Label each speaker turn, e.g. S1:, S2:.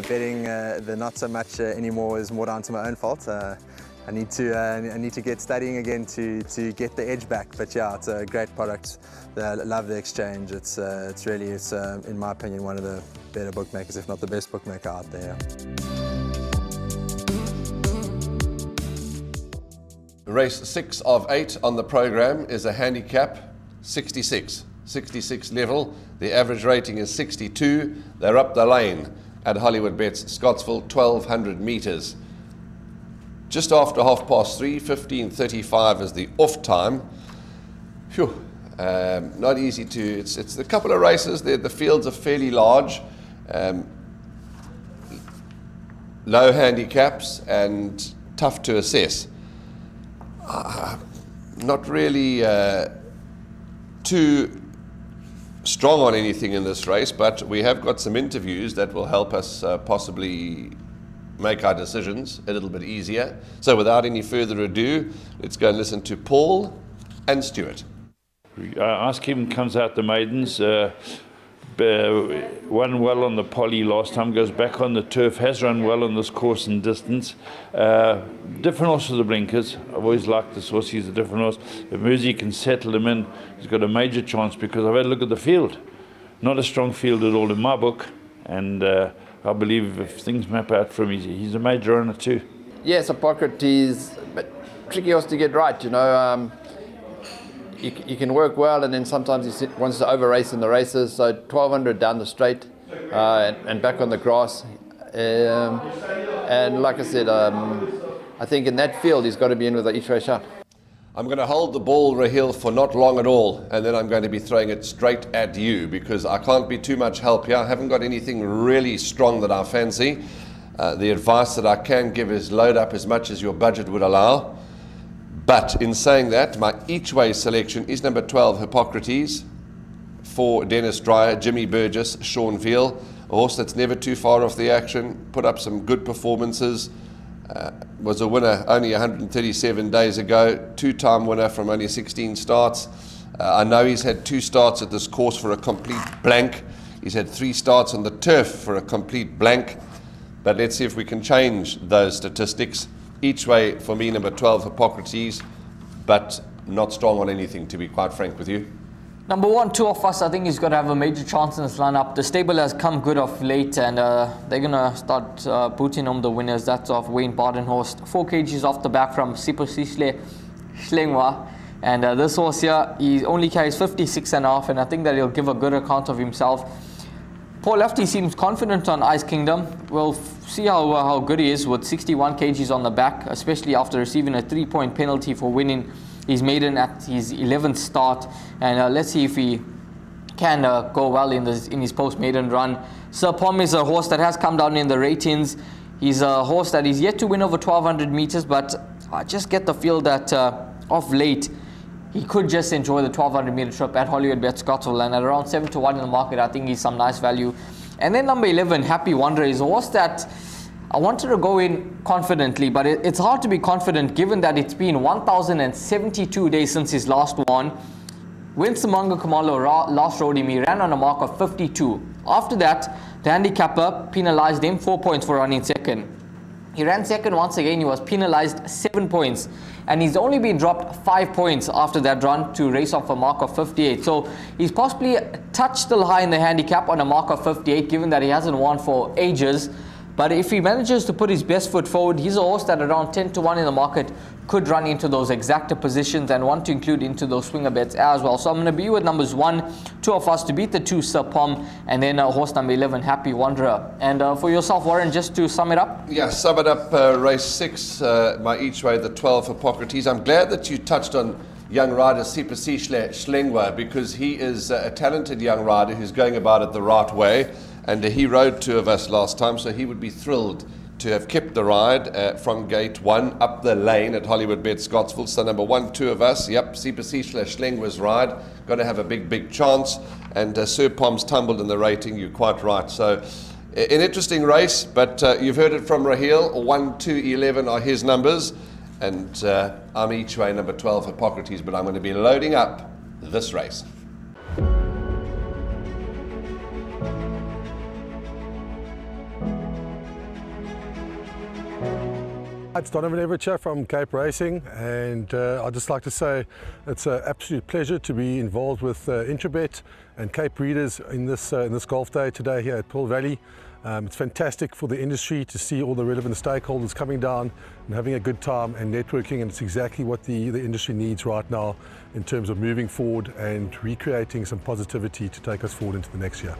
S1: betting the not so much anymore is more down to my own fault. I need to get studying again to get the edge back. But yeah, it's a great product. I love the exchange. It's really, in my opinion, one of the better bookmakers, if not the best bookmaker out there.
S2: Race 6 of 8 on the program is a handicap 66 level. The average rating is 62. They're up the lane at Hollywoodbets Scottsville, 1200 meters. Just after 3:30, 15:35 is the off time. Phew, not easy to. It's a couple of races. The fields are fairly large, low handicaps and tough to assess. Not really too strong on anything in this race, but we have got some interviews that will help us possibly make our decisions a little bit easier. So without any further ado, let's go and listen to Paul and Stuart.
S3: Ask Him comes out the maidens, won well on the poly last time, goes back on the turf, has run well on this course and distance. Different horse for the blinkers. I've always liked this horse. He's a different horse. If Muzi can settle him in, he's got a major chance, because I've had a look at the field. Not a strong field at all in my book, and I believe if things map out for him, he's a major runner too.
S4: Yes, Hippocrates, but tricky horse to get right, you know. You can work well, and then sometimes he wants to over race in the races. So 1200 down the straight and back on the grass. And like I said, I think in that field he's got to be in with each way shot.
S2: I'm going to hold the ball, Rahil, for not long at all, and then I'm going to be throwing it straight at you, because I can't be too much help here. I haven't got anything really strong that I fancy. The advice that I can give is load up as much as your budget would allow. But in saying that, my each-way selection is number 12, Hippocrates, for Dennis Dreyer, Jimmy Burgess, Sean Veal, a horse that's never too far off the action, put up some good performances, was a winner only 137 days ago, two-time winner from only 16 starts. I know he's had 2 starts at this course for a complete blank. He's had 3 starts on the turf for a complete blank. But let's see if we can change those statistics. Each way for me, number 12, Hippocrates, but not strong on anything, to be quite frank with you.
S5: Number 1, 2 of us, I think he's got to have a major chance in this lineup. The stable has come good of late, and they're going to start booting on the winners. That's off Wayne Badenhorst. 4 kgs off the back from Siposishle Schlengwa. And this horse here, he only carries 56.5, and I think that he'll give a good account of himself. Paul Lefty seems confident on Ice Kingdom. We'll see how good he is with 61 kgs on the back, especially after receiving a 3-point penalty for winning his maiden at his 11th start. And let's see if he can go well in his post-maiden run. Sir Pom is a horse that has come down in the ratings. He's a horse that is yet to win over 1200 meters, but I just get the feel that of late, he could just enjoy the 1200 meter trip at Hollywoodbets Scottsville, and at around 7-1 in the market, I think he's some nice value. And then number 11, Happy Wanderer, is a horse that I wanted to go in confidently, but it's hard to be confident given that it's been 1,072 days since his last one. When Simanga Khumalo last rode him, he ran on a mark of 52. After that, the handicapper penalized him 4 points for running second. He ran second once again, he was penalized 7 points. And he's only been dropped 5 points after that run to race off a mark of 58. So he's possibly a touch still high in the handicap on a mark of 58, given that he hasn't won for ages. But if he manages to put his best foot forward, he's a horse that around 10-1 in the market could run into those exacta positions and want to include into those swinger bets as well. So I'm going to be with numbers 1, 2 of us to beat the 2, Sir Pom, and then horse number 11, Happy Wanderer. And for yourself, Warren, just to sum it up?
S2: Yeah, sum it up, race 6, my each way, the 12, Hippocrates. I'm glad that you touched on young rider Siposishle Schlengwa, because he is a talented young rider who's going about it the right way. And he rode 2 of us last time, so he would be thrilled to have kept the ride from gate 1 up the lane at Hollywoodbets Scottsville. So number 1, 2 of us, yep, Siposishle Schlengwa's ride, going to have a big chance. And Sir Pom's tumbled in the rating, you're quite right. So an interesting race, but you've heard it from Rahil. 1, 2, 11 are his numbers. And I'm each way number 12, Hippocrates, but I'm going to be loading up this race.
S6: It's Donovan Evercher from Cape Racing, and I'd just like to say it's an absolute pleasure to be involved with Intrabet and Cape Breeders in this golf day today here at Pearl Valley. It's fantastic for the industry to see all the relevant stakeholders coming down and having a good time and networking, and it's exactly what the industry needs right now in terms of moving forward and recreating some positivity to take us forward into the next year.